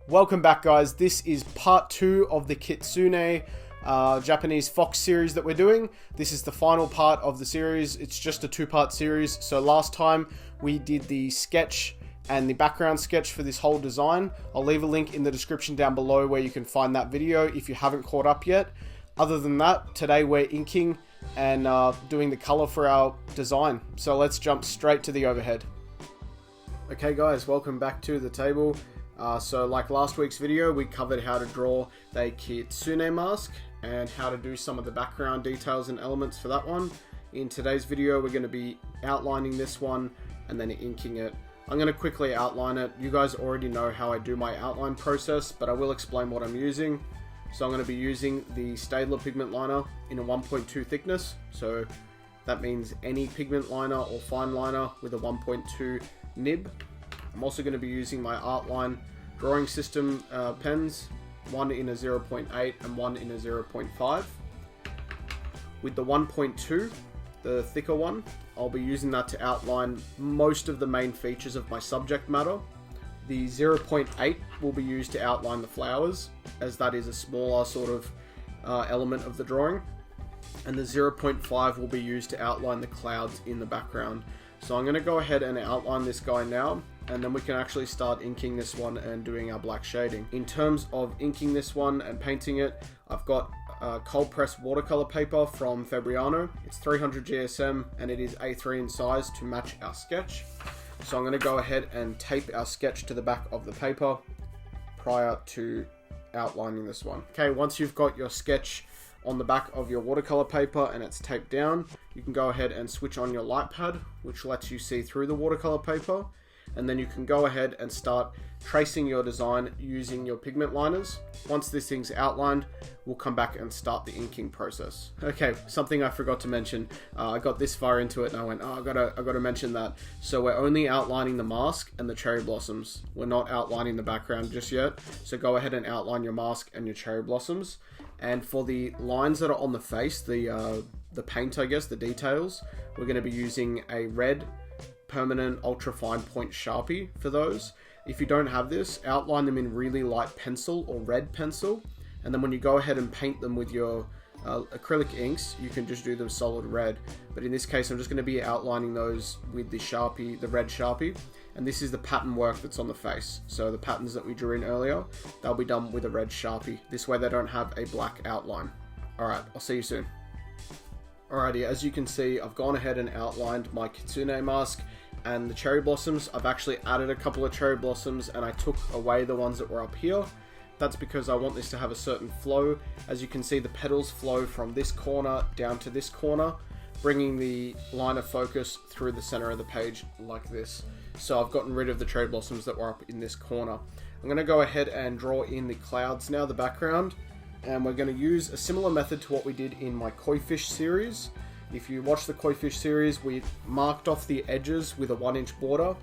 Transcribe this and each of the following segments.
Welcome back, guys. This is part 2 of the Kitsune Japanese fox series that we're doing. This is the final part of the series. It's just a 2-part series. So last time we did the sketch and the background sketch for this whole design. I'll leave a link in the description down below where you can find that video if you haven't caught up yet. Other than that, today we're inking and doing the color for our design. So let's jump straight to the overhead. Okay guys, welcome back to the table. So like last week's video, we covered how to draw the Kitsune Mask and how to do some of the background details and elements for that one. In today's video, we're going to be outlining this one and then inking it. I'm going to quickly outline it. You guys already know how I do my outline process, but I will explain what I'm using. So I'm going to be using the Staedtler pigment liner in a 1.2 thickness. So that means any pigment liner or fine liner with a 1.2 nib. I'm also going to be using my Artline drawing system pens, one in a 0.8 and one in a 0.5. With the 1.2, the thicker one, I'll be using that to outline most of the main features of my subject matter. The 0.8 will be used to outline the flowers, as that is a smaller sort of element of the drawing. And the 0.5 will be used to outline the clouds in the background. So I'm going to go ahead and outline this guy now, and then we can actually start inking this one and doing our black shading. In terms of inking this one and painting it, I've got cold pressed watercolor paper from Fabriano. It's 300 GSM and it is A3 in size to match our sketch. So I'm going to go ahead and tape our sketch to the back of the paper prior to outlining this one. Okay, once you've got your sketch on the back of your watercolor paper and it's taped down, you can go ahead and switch on your light pad, which lets you see through the watercolor paper. And then you can go ahead and start tracing your design using your pigment liners. Once this thing's outlined, we'll come back and start the inking process. Okay, something I forgot to mention. I got this far into it and I went, oh, I gotta mention that. So we're only outlining the mask and the cherry blossoms. We're not outlining the background just yet. So go ahead and outline your mask and your cherry blossoms. And for the lines that are on the face, the paint, I guess, the details, we're going to be using a red permanent ultra fine point Sharpie for those. If you don't have this, outline them in really light pencil or red pencil, and then when you go ahead and paint them with your acrylic inks, you can just do them solid red. But in this case, I'm just going to be outlining those with the Sharpie, the red Sharpie, and this is the pattern work that's on the face. So the patterns that we drew in earlier, they'll be done with a red Sharpie. This way they don't have a black outline. Alright, I'll see you soon. Alrighty, as you can see, I've gone ahead and outlined my Kitsune Mask and the cherry blossoms. I've actually added a couple of cherry blossoms and I took away the ones that were up here. That's because I want this to have a certain flow. As you can see, the petals flow from this corner down to this corner, bringing the line of focus through the center of the page like this. So I've gotten rid of the cherry blossoms that were up in this corner. I'm going to go ahead and draw in the clouds now, the background. And we're going to use a similar method to what we did in my koi fish series. If you watch the koi fish series, we marked off the edges with a 1-inch border.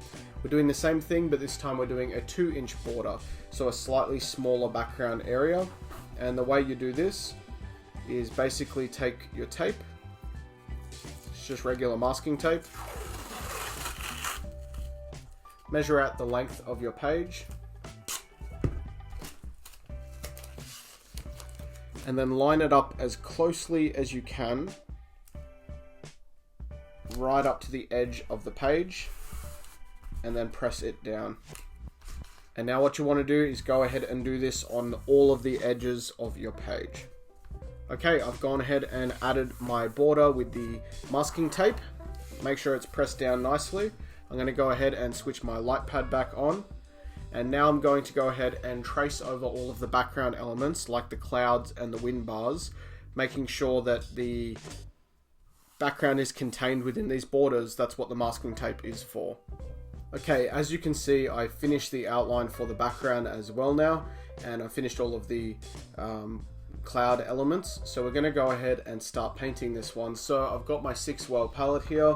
We're doing the same thing, but this time we're doing a 2-inch border, so a slightly smaller background area. And the way you do this is basically take your tape, it's just regular masking tape, measure out the length of your page, and then line it up as closely as you can right up to the edge of the page, and then press it down. And now what you want to do is go ahead and do this on all of the edges of your page. Okay, I've gone ahead and added my border with the masking tape. Make sure it's pressed down nicely. I'm going to go ahead and switch my light pad back on. And now I'm going to go ahead and trace over all of the background elements like the clouds and the wind bars, making sure that the background is contained within these borders. That's what the masking tape is for. Okay, as you can see, I finished the outline for the background as well now, and I finished all of the cloud elements. So we're going to go ahead and start painting this one. So I've got my 6-well palette here.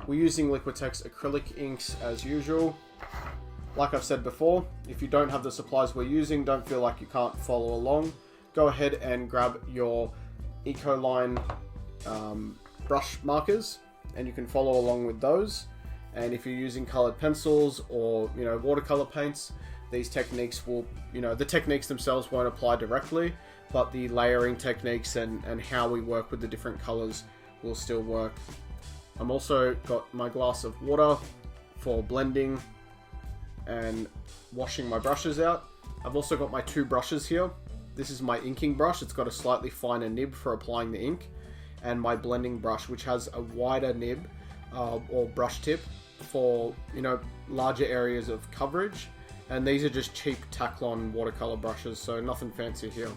We're using Liquitex acrylic inks as usual. Like I've said before, if you don't have the supplies we're using, don't feel like you can't follow along. Go ahead and grab your Ecoline brush markers and you can follow along with those. And if you're using colored pencils or watercolor paints, these techniques will, the techniques themselves won't apply directly, but the layering techniques and how we work with the different colors will still work. I'm also got my glass of water for blending and washing my brushes out. I've also got my 2 brushes here. This is my inking brush. It's got a slightly finer nib for applying the ink, and my blending brush, which has a wider nib or brush tip for, larger areas of coverage. And these are just cheap Taklon watercolor brushes, so nothing fancy here.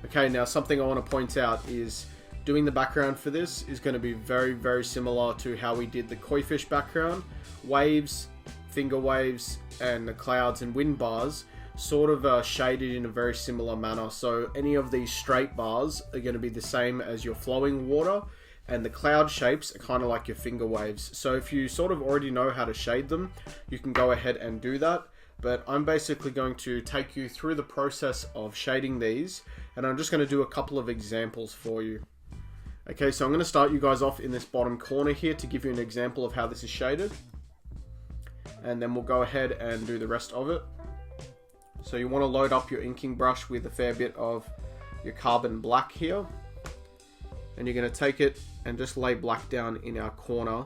Okay, now something I want to point out is doing the background for this is going to be very, very similar to how we did the koi fish background. Waves, finger waves, and the clouds and wind bars sort of shaded in a very similar manner. So any of these straight bars are going to be the same as your flowing water, and the cloud shapes are kind of like your finger waves. So if you sort of already know how to shade them, you can go ahead and do that. But I'm basically going to take you through the process of shading these, and I'm just going to do a couple of examples for you. Okay, so I'm going to start you guys off in this bottom corner here to give you an example of how this is shaded, and then we'll go ahead and do the rest of it. So you want to load up your inking brush with a fair bit of your carbon black here, and you're going to take it and just lay black down in our corner,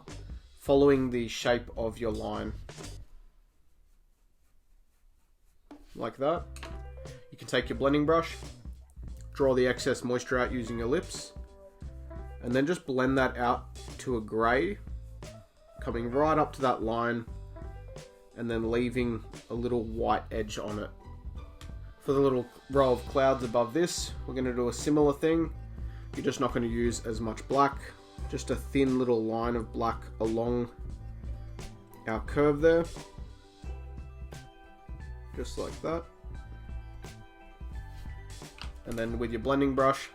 following the shape of your line. Like that. You can take your blending brush, draw the excess moisture out using your lips, and then just blend that out to a grey, coming right up to that line, and then leaving a little white edge on it. For the little row of clouds above this, we're going to do a similar thing. You're just not going to use as much black, just a thin little line of black along our curve there. Just like that. And then with your blending brush,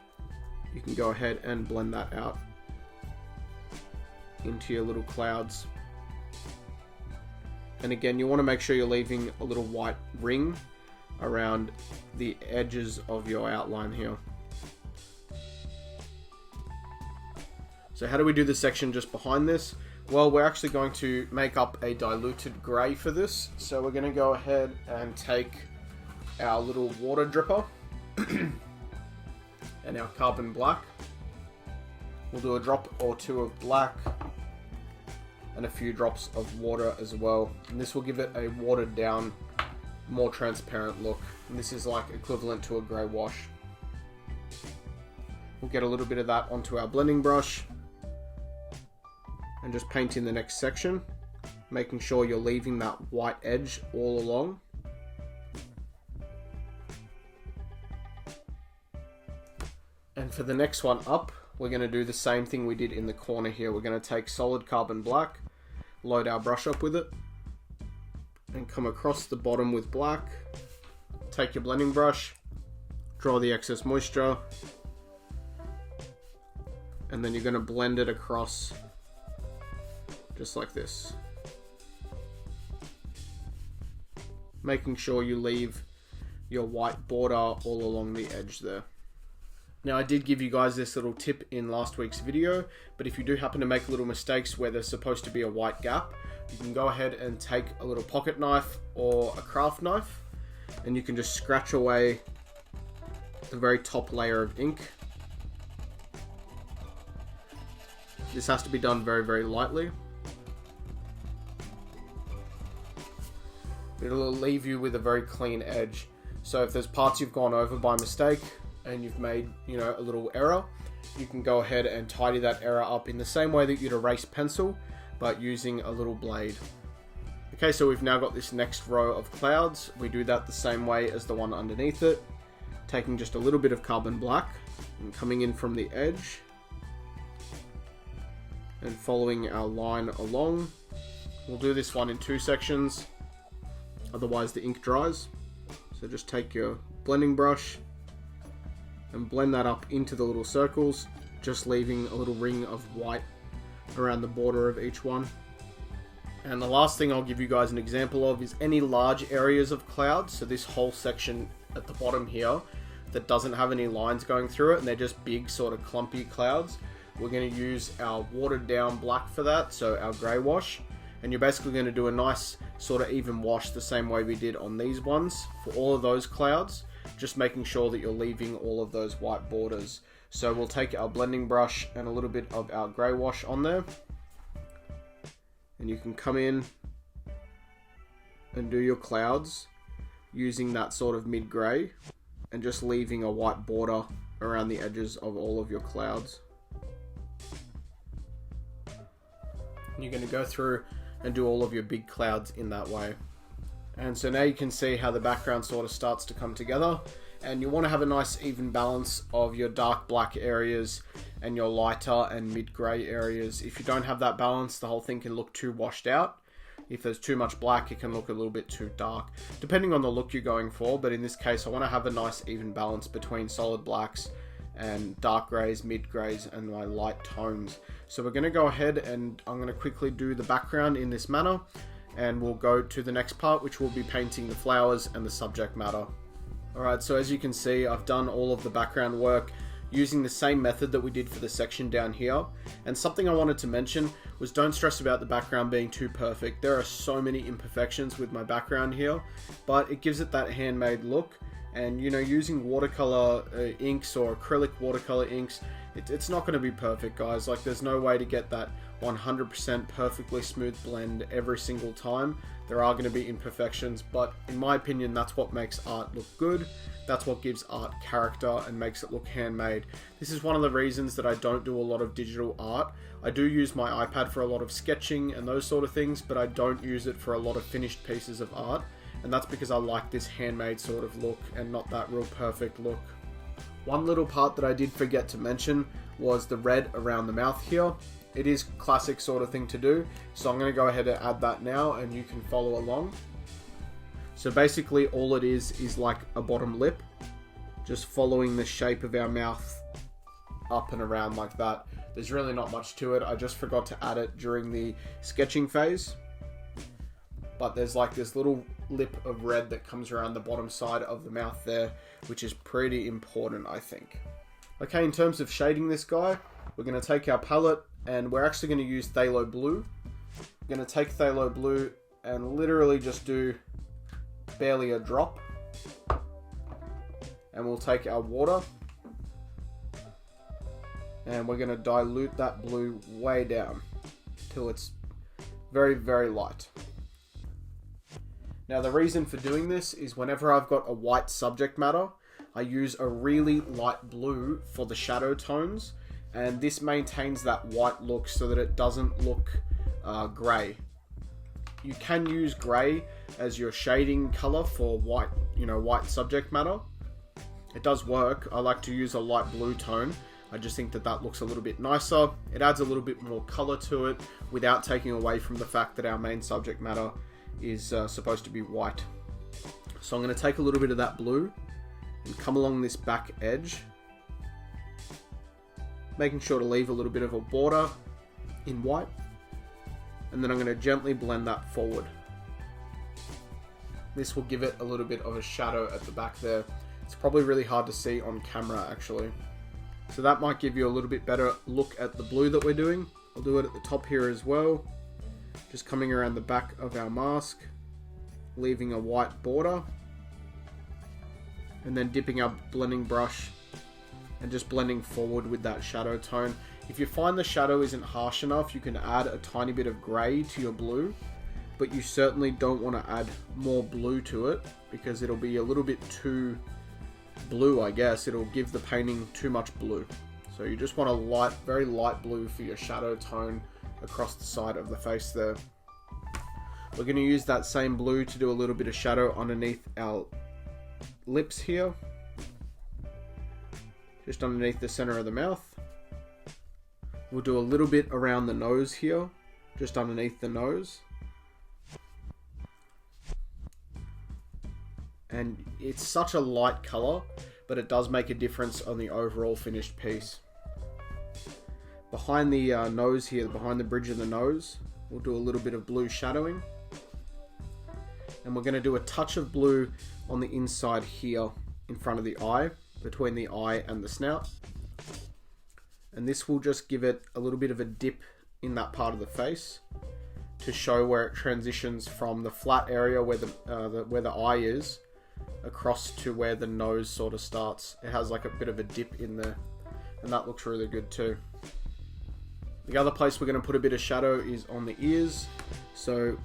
you can go ahead and blend that out into your little clouds. And again, you want to make sure you're leaving a little white ring around the edges of your outline here. So how do we do the section just behind this? Well, we're actually going to make up a diluted grey for this. So we're going to go ahead and take our little water dripper and our carbon black. We'll do a drop or 2 of black and a few drops of water as well. And this will give it a watered down, more transparent look. And this is like equivalent to a grey wash. We'll get a little bit of that onto our blending brush and just paint in the next section, making sure you're leaving that white edge all along. And for the next one up, we're going to do the same thing we did in the corner here. We're going to take solid carbon black, load our brush up with it, and come across the bottom with black. Take your blending brush, draw the excess moisture, and then you're going to blend it across just like this, making sure you leave your white border all along the edge there. Now, I did give you guys this little tip in last week's video, but if you do happen to make little mistakes where there's supposed to be a white gap, you can go ahead and take a little pocket knife or a craft knife, and you can just scratch away the very top layer of ink. This has to be done very, very lightly. It'll leave you with a very clean edge. So if there's parts you've gone over by mistake and you've made, a little error, you can go ahead and tidy that error up in the same way that you'd erase pencil, but using a little blade. Okay, so we've now got this next row of clouds. We do that the same way as the one underneath it, taking just a little bit of carbon black and coming in from the edge and following our line along. We'll do this one in 2 sections, otherwise the ink dries. So just take your blending brush and blend that up into the little circles, just leaving a little ring of white around the border of each one. And the last thing I'll give you guys an example of is any large areas of clouds. So this whole section at the bottom here that doesn't have any lines going through it and they're just big sort of clumpy clouds, we're going to use our watered down black for that, so our grey wash, And you're basically going to do a nice sort of even wash the same way we did on these ones for all of those clouds, just making sure that you're leaving all of those white borders. So we'll take our blending brush and a little bit of our grey wash on there, and you can come in and do your clouds using that sort of mid-grey and just leaving a white border around the edges of all of your clouds. You're going to go through and do all of your big clouds in that way. And so now you can see how the background sort of starts to come together, and you want to have a nice even balance of your dark black areas and your lighter and mid-grey areas. If you don't have that balance, the whole thing can look too washed out. If there's too much black, it can look a little bit too dark, depending on the look you're going for. But in this case, I want to have a nice even balance between solid blacks and dark greys, mid greys, and my light tones. So we're going to go ahead and I'm going to quickly do the background in this manner, and we'll go to the next part, which will be painting the flowers and the subject matter. Alright, so as you can see, I've done all of the background work using the same method that we did for the section down here. And something I wanted to mention was, don't stress about the background being too perfect. There are so many imperfections with my background here, but it gives it that handmade look. And you know, using watercolor inks or acrylic watercolor inks, it's not going to be perfect, guys. Like, there's no way to get that 100% perfectly smooth blend every single time. There are going to be imperfections, but in my opinion, that's what makes art look good. That's what gives art character and makes it look handmade. This is one of the reasons that I don't do a lot of digital art. I do use my iPad for a lot of sketching and those sort of things, but I don't use it for a lot of finished pieces of art. And that's because I like this handmade sort of look and not that real perfect look. One little part that I did forget to mention was the red around the mouth here. It is classic sort of thing to do, so I'm going to go ahead and add that now, and you can follow along. So basically all it is like a bottom lip, just following the shape of our mouth up and around like that. There's really not much to it. I just forgot to add it during the sketching phase. But there's like this little lip of red that comes around the bottom side of the mouth there, which is pretty important, I think. Okay, in terms of shading this guy, we're going to take our palette and we're actually going to use Phthalo Blue. We're going to take Phthalo Blue and literally just do barely a drop. And we'll take our water and we're going to dilute that blue way down till it's very, very light. Now the reason for doing this is whenever I've got a white subject matter, I use a really light blue for the shadow tones, and this maintains that white look so that it doesn't look grey. You can use grey as your shading color for white, white subject matter. It does work. I like to use a light blue tone. I just think that that looks a little bit nicer. It adds a little bit more color to it without taking away from the fact that our main subject matter is supposed to be white. So I'm going to take a little bit of that blue and come along this back edge, making sure to leave a little bit of a border in white, and then I'm going to gently blend that forward. This will give it a little bit of a shadow at the back there. It's probably really hard to see on camera actually, so that might give you a little bit better look at the blue that we're doing. I'll do it at the top here as well, just coming around the back of our mask, leaving a white border, and then dipping our blending brush and just blending forward with that shadow tone. If you find the shadow isn't harsh enough, you can add a tiny bit of grey to your blue, but you certainly don't want to add more blue to it because it'll be a little bit too blue, I guess. It'll give the painting too much blue. So you just want a light, very light blue for your shadow tone across the side of the face there. We're going to use that same blue to do a little bit of shadow underneath our lips here, just underneath the center of the mouth. We'll do a little bit around the nose here, just underneath the nose. And it's such a light color, but it does make a difference on the overall finished piece. Behind the nose here, behind the bridge of the nose, we'll do a little bit of blue shadowing. And we're going to do a touch of blue on the inside here in front of the eye, between the eye and the snout. And this will just give it a little bit of a dip in that part of the face, to show where it transitions from the flat area where the eye is across to where the nose sort of starts. It has like a bit of a dip in there, and that looks really good too. The other place we're going to put a bit of shadow is on the ears, so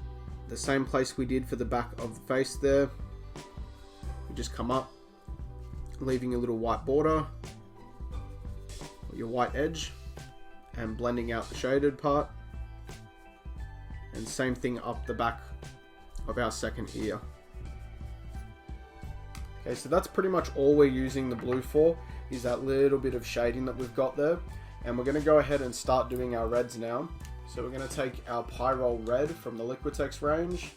the same place we did for the back of the face there. You just come up, leaving a little white border, your white edge, and blending out the shaded part. And same thing up the back of our second ear. Okay, so that's pretty much all we're using the blue for, is that little bit of shading that we've got there. And we're going to go ahead and start doing our reds now. So we're going to take our Pyrrole Red from the Liquitex range,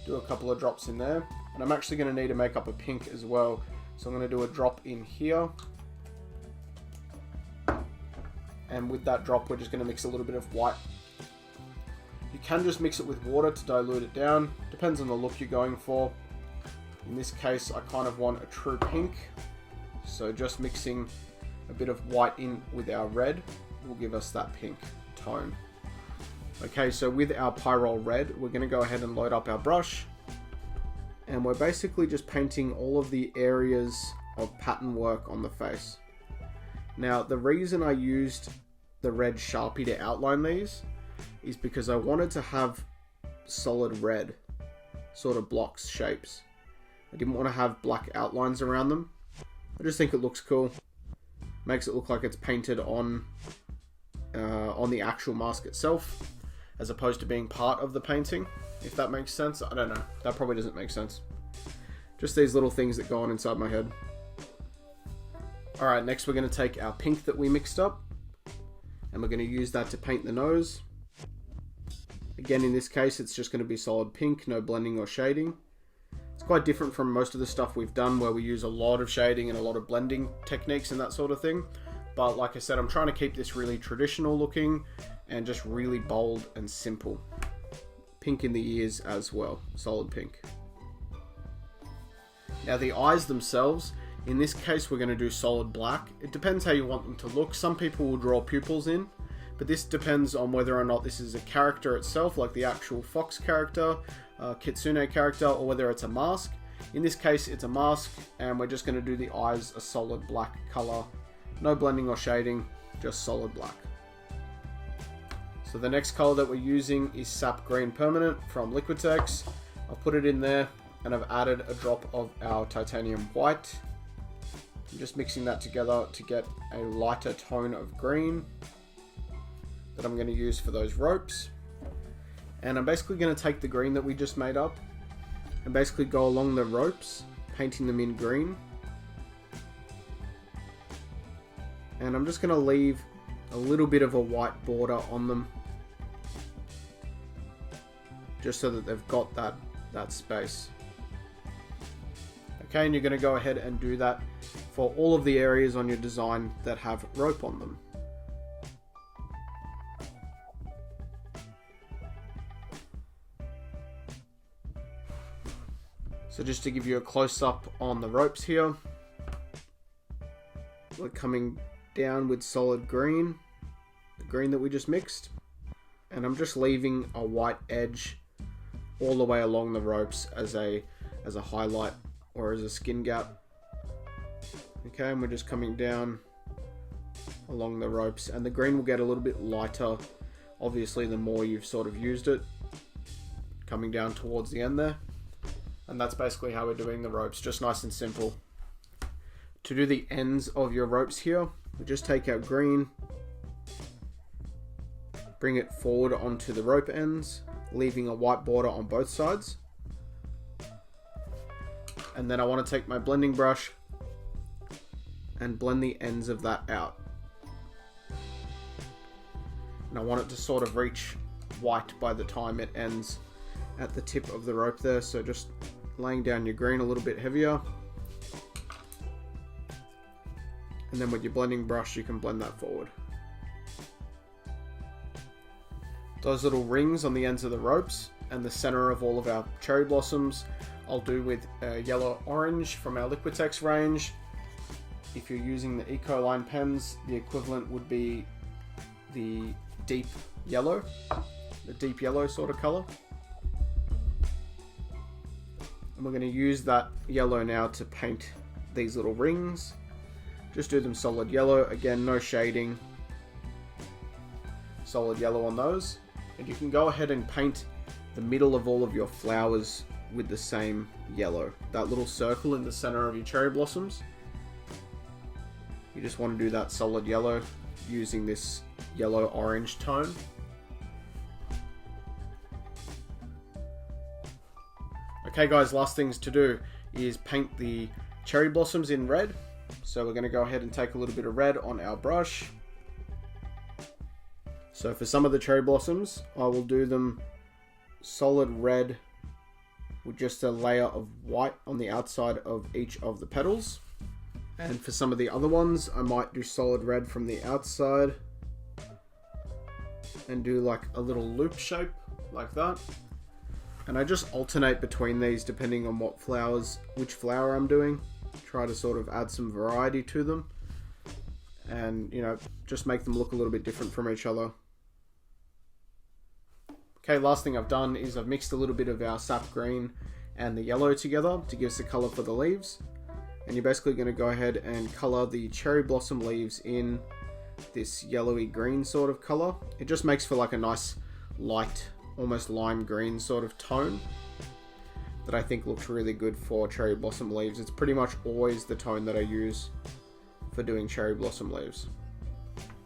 do a couple of drops in there, and I'm actually going to need to make up a pink as well. So I'm going to do a drop in here, and with that drop we're just going to mix a little bit of white. You can just mix it with water to dilute it down, depends on the look you're going for. In this case I kind of want a true pink, so just mixing a bit of white in with our red will give us that pink tone. Okay, so with our Pyrrole Red, we're going to go ahead and load up our brush, and we're basically just painting all of the areas of pattern work on the face. Now, the reason I used the red Sharpie to outline these is because I wanted to have solid red sort of blocks, shapes. I didn't want to have black outlines around them. I just think it looks cool. Makes it look like it's painted on the actual mask itself, as opposed to being part of the painting, if that makes sense. I don't know. That probably doesn't make sense. Just these little things that go on inside my head. Alright, next we're going to take our pink that we mixed up, and we're going to use that to paint the nose. Again, in this case, it's just going to be solid pink, no blending or shading. It's quite different from most of the stuff we've done where we use a lot of shading and a lot of blending techniques and that sort of thing. But like I said, I'm trying to keep this really traditional looking and just really bold and simple. Pink in the ears as well, solid pink. Now the eyes themselves, in this case we're going to do solid black. It depends how you want them to look. Some people will draw pupils in, but this depends on whether or not this is a character itself, like the actual fox character, Kitsune character, or whether it's a mask. In this case it's a mask, and we're just going to do the eyes a solid black color. No blending or shading, just solid black. So the next color that we're using is Sap Green Permanent from Liquitex. I'll put it in there, and I've added a drop of our titanium white. I'm just mixing that together to get a lighter tone of green that I'm going to use for those ropes. And I'm basically going to take the green that we just made up and basically go along the ropes, painting them in green. And I'm just going to leave a little bit of a white border on them, just so that they've got that space. Okay, and you're going to go ahead and do that for all of the areas on your design that have rope on them. So just to give you a close-up on the ropes here, we're coming down with solid green, the green that we just mixed, and I'm just leaving a white edge all the way along the ropes as a highlight or as a skin gap. Okay, and we're just coming down along the ropes, and the green will get a little bit lighter, obviously, the more you've sort of used it, coming down towards the end there. And that's basically how we're doing the ropes, just nice and simple. To do the ends of your ropes here, we just take our green, bring it forward onto the rope ends, leaving a white border on both sides. And then I want to take my blending brush and blend the ends of that out. And I want it to sort of reach white by the time it ends at the tip of the rope there, so just laying down your green a little bit heavier, and then with your blending brush you can blend that forward. Those little rings on the ends of the ropes and the center of all of our cherry blossoms I'll do with yellow orange from our Liquitex range. If you're using the Ecoline pens, the equivalent would be the deep yellow. a deep yellow sort of color. And we're going to use that yellow now to paint these little rings. Just do them solid yellow. Again, no shading. Solid yellow on those. And you can go ahead and paint the middle of all of your flowers with the same yellow. That little circle in the center of your cherry blossoms. You just want to do that solid yellow using this yellow-orange tone. Okay guys, last things to do is paint the cherry blossoms in red. So we're going to go ahead and take a little bit of red on our brush. So for some of the cherry blossoms, I will do them solid red with just a layer of white on the outside of each of the petals. And for some of the other ones, I might do solid red from the outside and do like a little loop shape like that. And I just alternate between these depending on which flower I'm doing. Try to sort of add some variety to them and, you know, just make them look a little bit different from each other. Okay, last thing I've done is I've mixed a little bit of our sap green and the yellow together to give us the color for the leaves. And you're basically going to go ahead and color the cherry blossom leaves in this yellowy green sort of color. It just makes for like a nice light, almost lime green sort of tone that I think looks really good for cherry blossom leaves. It's pretty much always the tone that I use for doing cherry blossom leaves.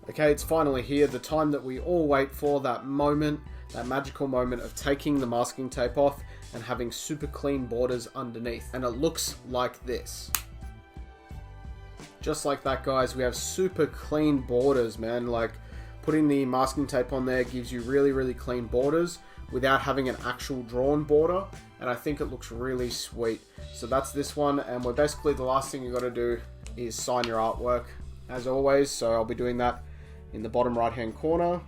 Okay, it's finally here, the time that we all wait for, that moment, that magical moment of taking the masking tape off and having super clean borders underneath. And it looks like this. Just like that, guys, we have super clean borders, man. Like, putting the masking tape on there gives you really, really clean borders without having an actual drawn border. And I think it looks really sweet. So that's this one. And we're basically, the last thing you got to do is sign your artwork, as always. So I'll be doing that in the bottom right-hand corner.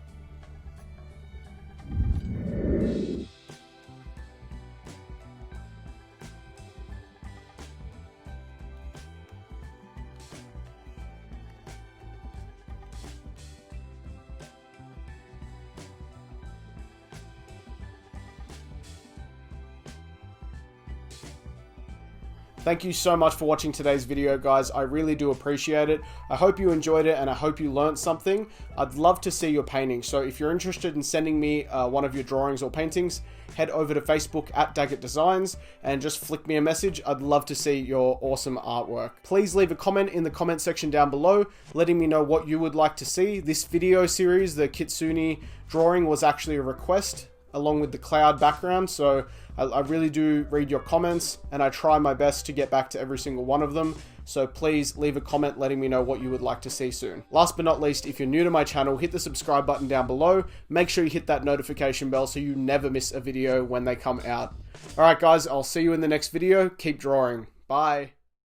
Thank you so much for watching today's video, guys. I really do appreciate it. I hope you enjoyed it and I hope you learned something. I'd love to see your paintings. So if you're interested in sending me one of your drawings or paintings, head over to Facebook at Daggett Designs and just flick me a message. I'd love to see your awesome artwork. Please leave a comment in the comment section down below, letting me know what you would like to see. This video series, the Kitsune drawing, was actually a request along with the cloud background. So I really do read your comments and I try my best to get back to every single one of them. So please leave a comment letting me know what you would like to see soon. Last but not least, if you're new to my channel, hit the subscribe button down below. Make sure you hit that notification bell so you never miss a video when they come out. Alright guys, I'll see you in the next video. Keep drawing. Bye.